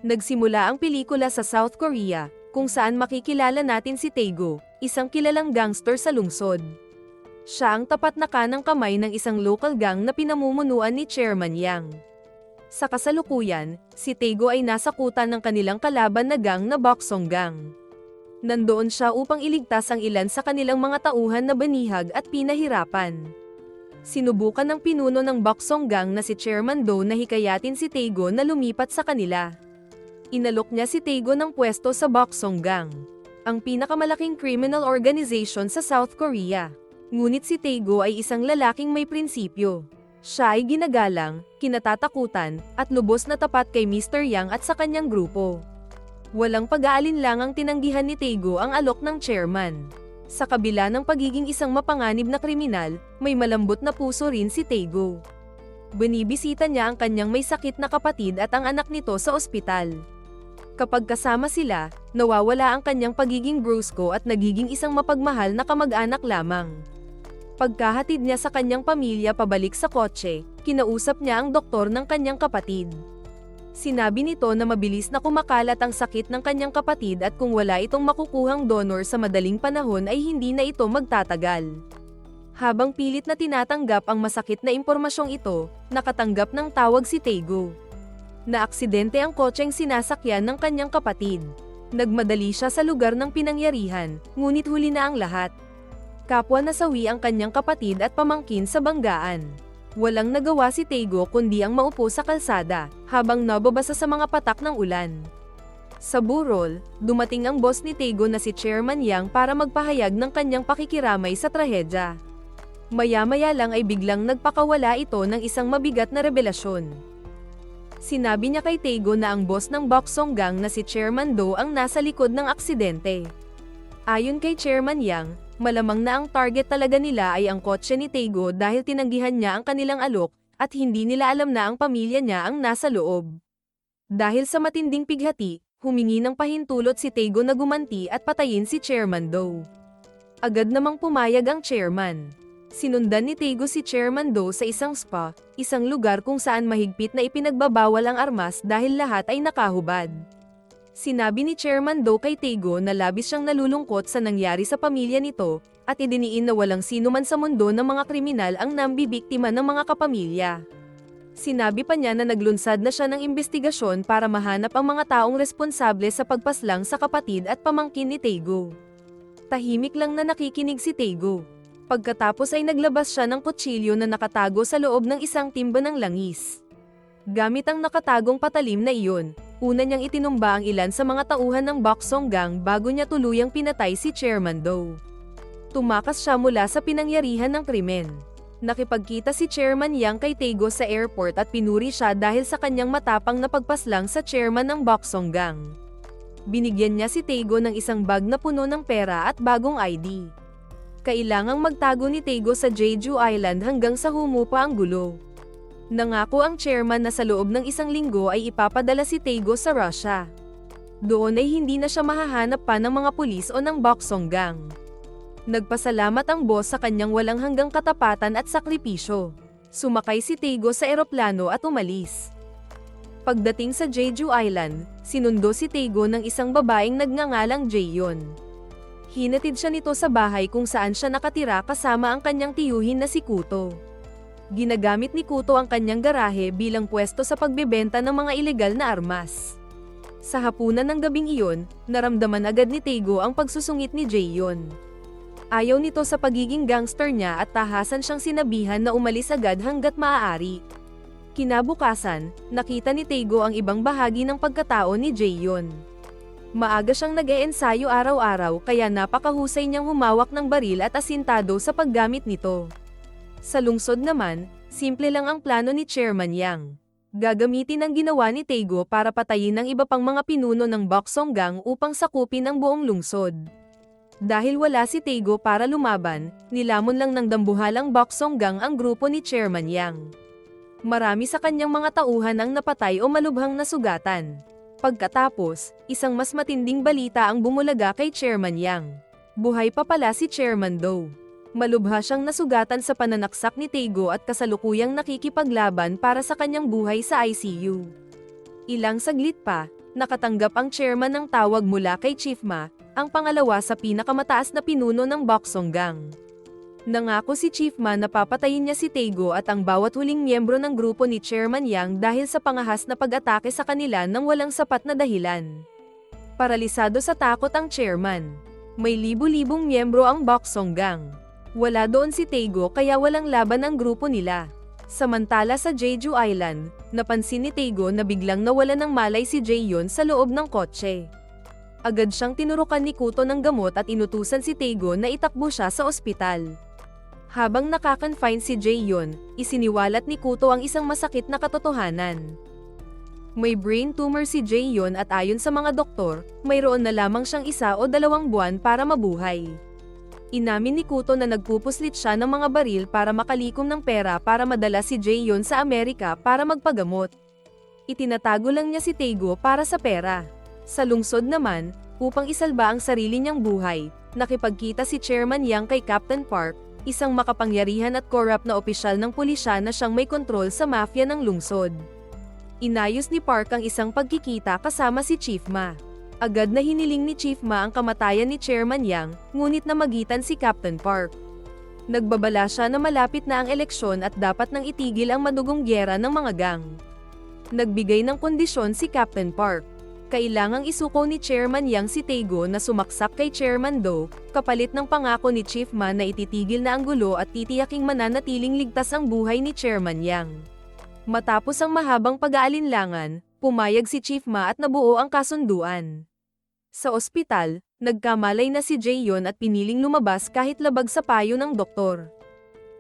Nagsimula ang pelikula sa South Korea, kung saan makikilala natin si Taego, isang kilalang gangster sa lungsod. Siya ang tapat na kanang kamay ng isang local gang na pinamumunuan ni Chairman Yang. Sa kasalukuyan, si Taego ay nasakutan ng kanilang kalaban na gang na Boksong Gang. Nandoon siya upang iligtas ang ilan sa kanilang mga tauhan na banihag at pinahirapan. Sinubukan ng pinuno ng Boksong Gang na si Chairman Do na hikayatin si Taego na lumipat sa kanila. Inalok niya si Taego ng pwesto sa Boksong Gang, ang pinakamalaking criminal organization sa South Korea. Ngunit si Taego ay isang lalaking may prinsipyo. Siya ay ginagalang, kinatatakutan, at lubos na tapat kay Mr. Yang at sa kanyang grupo. Walang pag-aalinlangang tinanggihan ni Taego ang alok ng chairman. Sa kabila ng pagiging isang mapanganib na kriminal, may malambot na puso rin si Taego. Binibisita niya ang kanyang may sakit na kapatid at ang anak nito sa ospital. Kapag kasama sila, nawawala ang kanyang pagiging brusko at nagiging isang mapagmahal na kamag-anak lamang. Pagkahatid niya sa kanyang pamilya pabalik sa kotse, kinausap niya ang doktor ng kanyang kapatid. Sinabi nito na mabilis na kumakalat ang sakit ng kanyang kapatid at kung wala itong makukuhang donor sa madaling panahon ay hindi na ito magtatagal. Habang pilit na tinatanggap ang masakit na impormasyong ito, nakatanggap ng tawag si Taego. Naaksidente ang kotseng sinasakyan ng kanyang kapatid. Nagmadali siya sa lugar ng pinangyarihan, ngunit huli na ang lahat. Kapwa nasawi ang kanyang kapatid at pamangkin sa banggaan. Walang nagawa si Taego kundi ang maupo sa kalsada, habang nababasa sa mga patak ng ulan. Sa burol, dumating ang boss ni Taego na si Chairman Yang para magpahayag ng kanyang pakikiramay sa trahedya. Maya-maya lang ay biglang nagpakawala ito ng isang mabigat na revelasyon. Sinabi niya kay Taego na ang boss ng Boksong Gang na si Chairman Do ang nasa likod ng aksidente. Ayon kay Chairman Yang, malamang na ang target talaga nila ay ang kotse ni Taego dahil tinanggihan niya ang kanilang alok, at hindi nila alam na ang pamilya niya ang nasa loob. Dahil sa matinding pighati, humingi ng pahintulot si Taego na gumanti at patayin si Chairman Do. Agad namang pumayag ang chairman. Sinundan ni Taego si Chairman Do sa isang spa, isang lugar kung saan mahigpit na ipinagbabawal ang armas dahil lahat ay nakahubad. Sinabi ni Chairman Do kay Taego na labis siyang nalulungkot sa nangyari sa pamilya nito, at idiniin na walang sino man sa mundo ng mga kriminal ang nambibiktima ng mga kapamilya. Sinabi pa niya na naglunsad na siya ng investigasyon para mahanap ang mga taong responsable sa pagpaslang sa kapatid at pamangkin ni Taego. Tahimik lang na nakikinig si Taego. Pagkatapos ay naglabas siya ng kutsilyo na nakatago sa loob ng isang timba ng langis. Gamit ang nakatagong patalim na iyon, una niyang itinumba ang ilan sa mga tauhan ng Boksong Gang bago niya tuluyang pinatay si Chairman Do. Tumakas siya mula sa pinangyarihan ng krimen. Nakipagkita si Chairman Yang kay Taego sa airport at pinuri siya dahil sa kanyang matapang na pagpaslang sa chairman ng Boksong Gang. Binigyan niya si Taego ng isang bag na puno ng pera at bagong ID. Kailangang magtago ni Taego sa Jeju Island hanggang sa humupa ang gulo. Nangako ang chairman na sa loob ng isang linggo ay ipapadala si Taego sa Russia. Doon ay hindi na siya mahahanap pa ng mga pulis o ng Boksong Gang. Nagpasalamat ang boss sa kanyang walang hanggang katapatan at sakripisyo. Sumakay si Taego sa eroplano at umalis. Pagdating sa Jeju Island, sinundo si Taego ng isang babaeng nagngangalang Jaeyon. Hinatid siya nito sa bahay kung saan siya nakatira kasama ang kanyang tiyuhin na si Kuto. Ginagamit ni Kuto ang kanyang garahe bilang pwesto sa pagbebenta ng mga ilegal na armas. Sa hapunan ng gabing iyon, naramdaman agad ni Taego ang pagsusungit ni Jaeyon. Ayaw nito sa pagiging gangster niya at tahasan siyang sinabihan na umalis agad hanggat maaari. Kinabukasan, nakita ni Taego ang ibang bahagi ng pagkatao ni Jaeyon. Maaga siyang nag-eensayo araw-araw kaya napakahusay niyang humawak ng baril at asintado sa paggamit nito. Sa lungsod naman, simple lang ang plano ni Chairman Yang. Gagamitin ang ginawa ni Taego para patayin ang iba pang mga pinuno ng Boksong Gang upang sakupin ang buong lungsod. Dahil wala si Taego para lumaban, nilamon lang ng dambuhalang Boksong Gang ang grupo ni Chairman Yang. Marami sa kanyang mga tauhan ang napatay o malubhang nasugatan. Pagkatapos, isang mas matinding balita ang bumulaga kay Chairman Yang. Buhay pa pala si Chairman Do. Malubha siyang nasugatan sa pananaksak ni Taego at kasalukuyang nakikipaglaban para sa kanyang buhay sa ICU. Ilang saglit pa, Nakatanggap ang chairman ng tawag mula kay Chief Ma, ang pangalawa sa pinakamataas na pinuno ng Boksong Gang. Nangako si Chief Ma na papatayin niya si Taego at ang bawat huling miyembro ng grupo ni Chairman Yang dahil sa pangahas na pag-atake sa kanila nang walang sapat na dahilan. Paralisado sa takot ang chairman. May libu-libong miyembro ang Boksong Gang. Wala doon si Taego kaya walang laban ang grupo nila. Samantala sa Jeju Island, napansin ni Taego na biglang nawalan ng malay si Jaehyun sa loob ng kotse. Agad siyang tinurukan ni Kuto ng gamot at inutusan si Taego na itakbo siya sa ospital. Habang nakakonfine si Jaehyun, isiniwalat ni Kuto ang isang masakit na katotohanan. May brain tumor si Jaehyun at ayon sa mga doktor, mayroon na lamang siyang 1 o 2 buwan para mabuhay. Inamin ni Kuto na nagpupuslit siya ng mga baril para makalikom ng pera para madala si Jaehyun sa Amerika para magpagamot. Itinatago lang niya si Taego para sa pera. Sa lungsod naman, upang isalba ang sarili niyang buhay, nakipagkita si Chairman Yang kay Captain Park, isang makapangyarihan at corrupt na opisyal ng pulisya na siyang may kontrol sa mafia ng lungsod. Inayos ni Park ang isang pagkikita kasama si Chief Ma. Agad na hiniling ni Chief Ma ang kamatayan ni Chairman Yang, ngunit namagitan si Captain Park. Nagbabala siya na malapit na ang eleksyon at dapat nang itigil ang madugong gyera ng mga gang. Nagbigay ng kondisyon si Captain Park. Kailangang isuko ni Chairman Yang si Taego na sumaksak kay Chairman Do, kapalit ng pangako ni Chief Ma na ititigil na ang gulo at titiyaking mananatiling ligtas ang buhay ni Chairman Yang. Matapos ang mahabang pag-aalinlangan, pumayag si Chief Ma at nabuo ang kasunduan. Sa ospital, nagkamalay na si Jaehyun at piniling lumabas kahit labag sa payo ng doktor.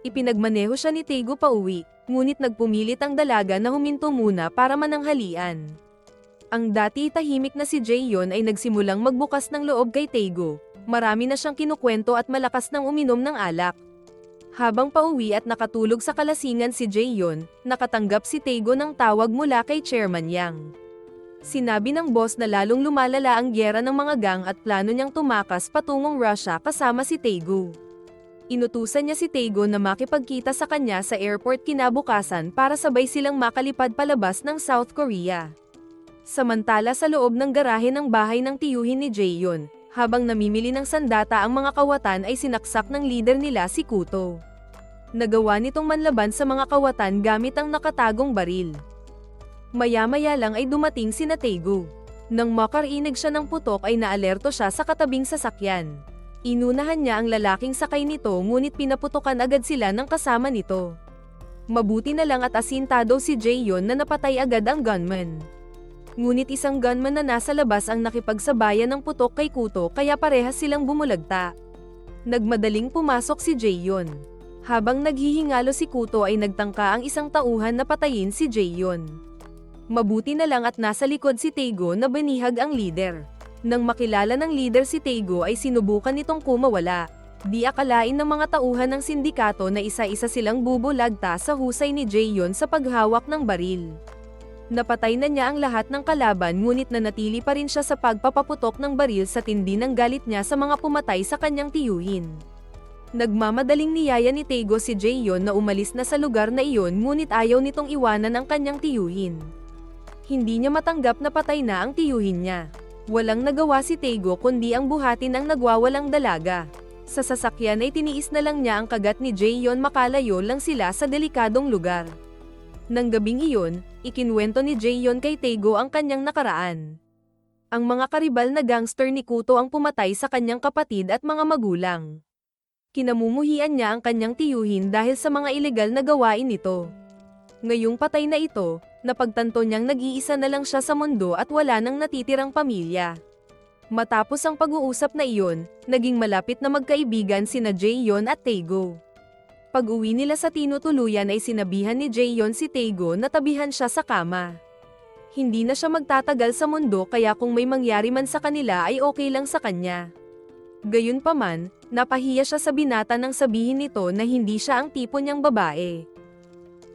Ipinagmaneho siya ni Taego pauwi, ngunit nagpumilit ang dalaga na huminto muna para mananghalian. Ang dati tahimik na si Jaehyun ay nagsimulang magbukas ng loob kay Taego. Marami na siyang kinukwento at malakas nang uminom ng alak. Habang pauwi at nakatulog sa kalasingan si Jaehyun, nakatanggap si Taego ng tawag mula kay Chairman Yang. Sinabi ng boss na lalong lumalala ang gyera ng mga gang at plano niyang tumakas patungong Russia kasama si Taego. Inutusan niya si Taego na makipagkita sa kanya sa airport kinabukasan para sabay silang makalipad palabas ng South Korea. Samantala sa loob ng garahe ng bahay ng tiyuhin ni Jaehyun, habang namimili ng sandata ang mga kawatan ay sinaksak ng leader nila si Kuto. Nagawa nitong manlaban sa mga kawatan gamit ang nakatagong baril. Maya-maya lang ay dumating si Taego. Nang makarinig siya ng putok ay naalerto siya sa katabing sasakyan. Inunahan niya ang lalaking sakay nito ngunit pinaputokan agad sila ng kasama nito. Mabuti na lang at asintado si Jaehyun na napatay agad ang gunman. Ngunit isang gunman na nasa labas ang nakipagsabayan ng putok kay Kuto kaya parehas silang bumulagta. Nagmadaling pumasok si Jaehyun. Habang naghihingalo si Kuto ay nagtangka ang isang tauhan na patayin si Jaehyun. Mabuti na lang at nasa likod si Taego na binihag ang leader. Nang makilala ng leader si Taego ay sinubukan nitong kumawala. Di akalain ng mga tauhan ng sindikato na isa-isa silang bubulagta sa husay ni Jaehyun sa paghawak ng baril. Napatay na niya ang lahat ng kalaban ngunit nanatili pa rin siya sa pagpapaputok ng baril sa tindi ng galit niya sa mga pumatay sa kanyang tiyuhin. Nagmamadaling niyaya ni Taego si Jaehyun na umalis na sa lugar na iyon ngunit ayaw nitong iwanan ang kanyang tiyuhin. Hindi niya matanggap na patay na ang tiyuhin niya. Walang nagawa si Taego kundi ang buhatin ang nagwawalang dalaga. Sa sasakyan ay tiniis na lang niya ang kagat ni Jaehyun makalayo lang sila sa delikadong lugar. Nang gabing iyon, ikinwento ni Jaehyun kay Taego ang kanyang nakaraan. Ang mga karibal na gangster ni Kuto ang pumatay sa kanyang kapatid at mga magulang. Kinamumuhian niya ang kanyang tiyuhin dahil sa mga ilegal na gawain nito. Ngayong patay na ito, napagtanto niyang nag-iisa na lang siya sa mundo at wala nang natitirang pamilya. Matapos ang pag-uusap na iyon, naging malapit na magkaibigan sina Jaehyun at Taego. Pag-uwi nila sa tinutuluyan ay sinabihan ni Jaehyun si Taego na tabihan siya sa kama. Hindi na siya magtatagal sa mundo kaya kung may mangyari man sa kanila ay okay lang sa kanya. Gayunpaman, napahiya siya sa binata nang sabihin nito na hindi siya ang tipo niyang babae.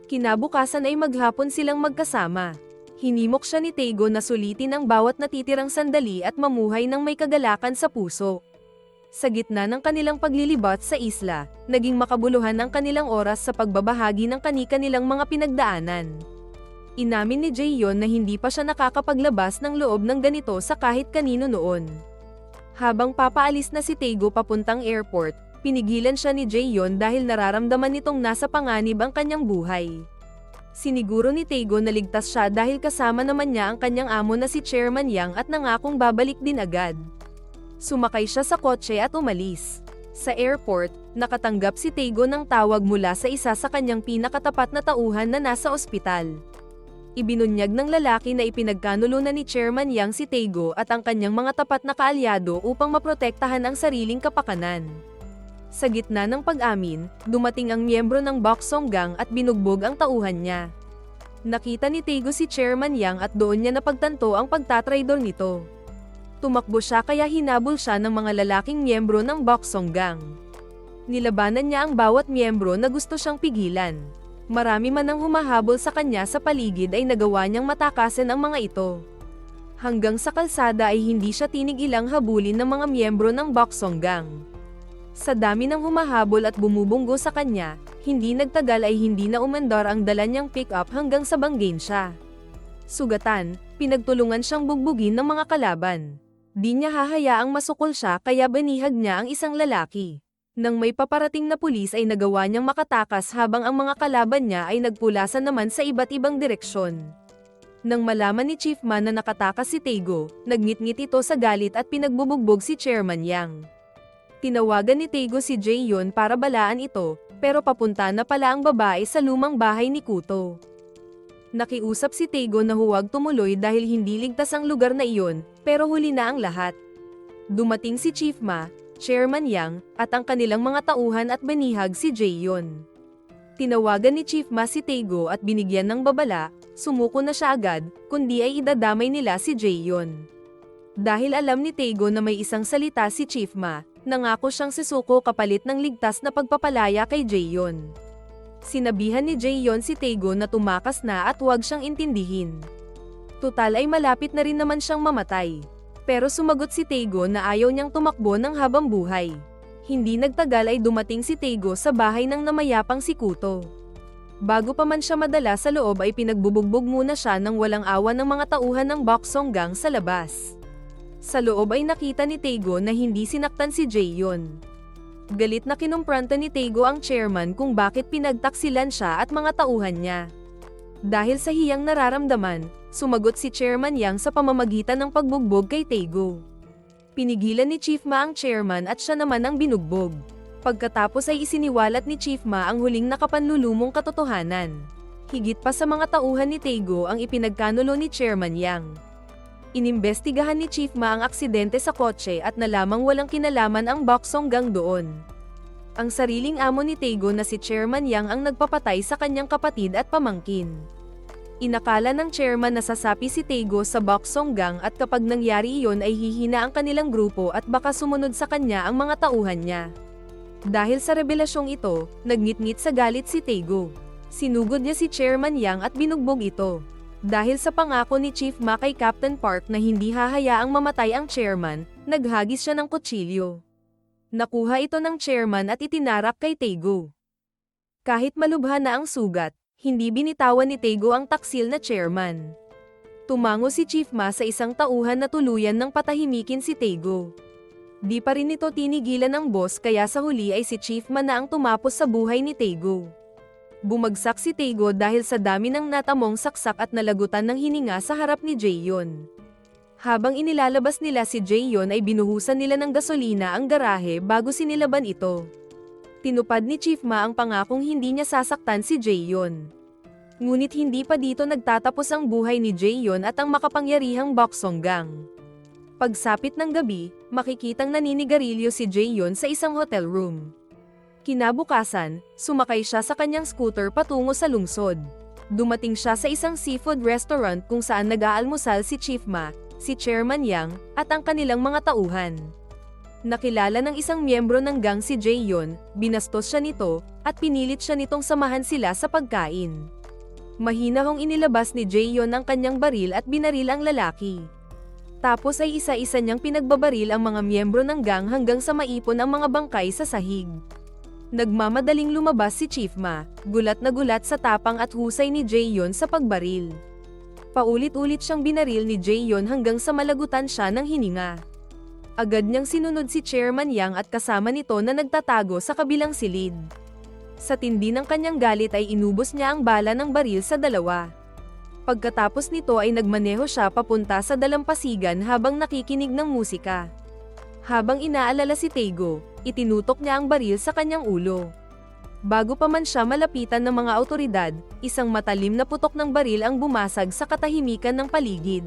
Kinabukasan ay maghapon silang magkasama. Hinimok siya ni Taego na sulitin ang bawat natitirang sandali at mamuhay ng may kagalakan sa puso. Sa gitna ng kanilang paglilibat sa isla, naging makabuluhan ang kanilang oras sa pagbabahagi ng kani-kanilang mga pinagdaanan. Inamin ni Jaeyon na hindi pa siya nakakapaglabas ng loob ng ganito sa kahit kanino noon. Habang papaalis na si Taego papuntang airport, pinigilan siya ni Jaeyon dahil nararamdaman nitong nasa panganib ang kanyang buhay. Siniguro ni Taego na ligtas siya dahil kasama naman niya ang kanyang amo na si Chairman Yang at nangakong babalik din agad. Sumakay siya sa kotse at umalis. Sa airport, nakatanggap si Taego ng tawag mula sa isa sa kanyang pinakatapat na tauhan na nasa ospital. Ibinunyag ng lalaki na ipinagkanulunan ni Chairman Yang si Taego at ang kanyang mga tapat na kaalyado upang maprotektahan ang sariling kapakanan. Sa gitna ng pag-amin, dumating ang miyembro ng Boksong Gang at binugbog ang tauhan niya. Nakita ni Taego si Chairman Yang at doon niya napagtanto ang pagtatraidor nito. Tumakbo siya kaya hinabol siya ng mga lalaking miyembro ng Boksong Gang. Nilabanan niya ang bawat miyembro na gusto siyang pigilan. Marami man ang humahabol sa kanya sa paligid ay nagawa niyang matakasan ang mga ito. Hanggang sa kalsada ay hindi siya tinigilang habulin ng mga miyembro ng Boksong Gang. Sa dami ng humahabol at bumubunggo sa kanya, hindi nagtagal ay hindi na umandar ang dala niyang pick-up hanggang sa banggain siya. Sugatan, pinagtulungan siyang bugbugin ng mga kalaban. Di niya hahayaang masukol siya kaya banihag niya ang isang lalaki. Nang may paparating na pulis ay nagawa niyang makatakas habang ang mga kalaban niya ay nagpulasan naman sa iba't ibang direksyon. Nang malaman ni Chief Man na nakatakas si Taego, nagngit-ngit ito sa galit at pinagbubugbog si Chairman Yang. Tinawagan ni Taego si Jaeyon para balaan ito, pero papunta na pala ang babae sa lumang bahay ni Kuto. Nakiusap si Taego na huwag tumuloy dahil hindi ligtas ang lugar na iyon, pero huli na ang lahat. Dumating si Chief Ma, Chairman Yang, at ang kanilang mga tauhan at banihag si Jaeyon. Tinawagan ni Chief Ma si Taego at binigyan ng babala, sumuko na siya agad, kundi ay idadamay nila si Jaeyon. Dahil alam ni Taego na may isang salita si Chief Ma, nangako siyang sisuko kapalit ng ligtas na pagpapalaya kay Jaeyon. Sinabihan ni Jaeyon si Taego na tumakas na at huwag siyang intindihin. Tutal ay malapit na rin naman siyang mamatay. Pero sumagot si Taego na ayaw niyang tumakbo ng habang buhay. Hindi nagtagal ay dumating si Taego sa bahay ng namayapang si Kuto. Bago pa man siya madala sa loob ay pinagbubugbog muna siya ng walang awa ng mga tauhan ng Boksong Gang sa labas. Sa loob ay nakita ni Taego na hindi sinaktan si Jaeyon. Galit na kinumpranta ni Taego ang chairman kung bakit pinagtaksilan siya at mga tauhan niya. Dahil sa hiyang nararamdaman, sumagot si Chairman Yang sa pamamagitan ng pagbugbog kay Taego. Pinigilan ni Chief Ma ang chairman at siya naman ang binugbog. Pagkatapos ay isiniwalat ni Chief Ma ang huling nakapanlulumong katotohanan. Higit pa sa mga tauhan ni Taego ang ipinagkanulo ni Chairman Yang. Inimbestigahan ni Chief Ma ang aksidente sa kotse at nalamang walang kinalaman ang Boksong Gang doon. Ang sariling amo ni Taego na si Chairman Yang ang nagpapatay sa kanyang kapatid at pamangkin. Inakala ng chairman na sasapi si Taego sa Boksong Gang at kapag nangyari iyon ay hihina ang kanilang grupo at baka sumunod sa kanya ang mga tauhan niya. Dahil sa revelasyong ito, nagngit-ngit sa galit si Taego. Sinugod niya si Chairman Yang at binugbog ito. Dahil sa pangako ni Chief Ma kay Captain Park na hindi hahayaang mamatay ang chairman, naghagis siya ng kutsilyo. Nakuha ito ng chairman at itinarak kay Taego. Kahit malubha na ang sugat, hindi binitawan ni Taego ang taksil na chairman. Tumango si Chief Ma sa isang tauhan na tuluyan ng patahimikin si Taego. Di pa rin ito tinigilan ng boss kaya sa huli ay si Chief Ma na ang tumapos sa buhay ni Taego. Bumagsak si Taego dahil sa dami ng natamong saksak at nalagutan ng hininga sa harap ni Jaeyon. Habang inilalabas nila si Jaeyon ay binuhusan nila ng gasolina ang garahe bago sinilaban ito. Tinupad ni Chief Ma ang pangakong hindi niya sasaktan si Jaeyon. Ngunit hindi pa dito nagtatapos ang buhay ni Jaeyon at ang makapangyarihang Boksong Gang. Pagsapit ng gabi, makikitang naninigarilyo si Jaeyon sa isang hotel room. Kinabukasan, sumakay siya sa kanyang scooter patungo sa lungsod. Dumating siya sa isang seafood restaurant kung saan nag-aalmusal si Chief Ma, si Chairman Yang, at ang kanilang mga tauhan. Nakilala ng isang miyembro ng gang si Jaeyon, binastos siya nito, at pinilit siya nitong samahan sila sa pagkain. Mahina hong inilabas ni Jaeyon ang kanyang baril at binaril ang lalaki. Tapos ay isa-isa niyang pinagbabaril ang mga miyembro ng gang hanggang sa maipon ang mga bangkay sa sahig. Nagmamadaling lumabas si Chief Ma, gulat na gulat sa tapang at husay ni Jaeyon sa pagbaril. Paulit-ulit siyang binaril ni Jaeyon hanggang sa malagutan siya ng hininga. Agad niyang sinunod si Chairman Yang at kasama nito na nagtatago sa kabilang silid. Sa tindi ng kanyang galit ay inubos niya ang bala ng baril sa dalawa. Pagkatapos nito ay nagmaneho siya papunta sa dalampasigan habang nakikinig ng musika. Habang inaalala si Taego, itinutok niya ang baril sa kanyang ulo. Bago pa man siya malapitan ng mga awtoridad, isang matalim na putok ng baril ang bumasag sa katahimikan ng paligid.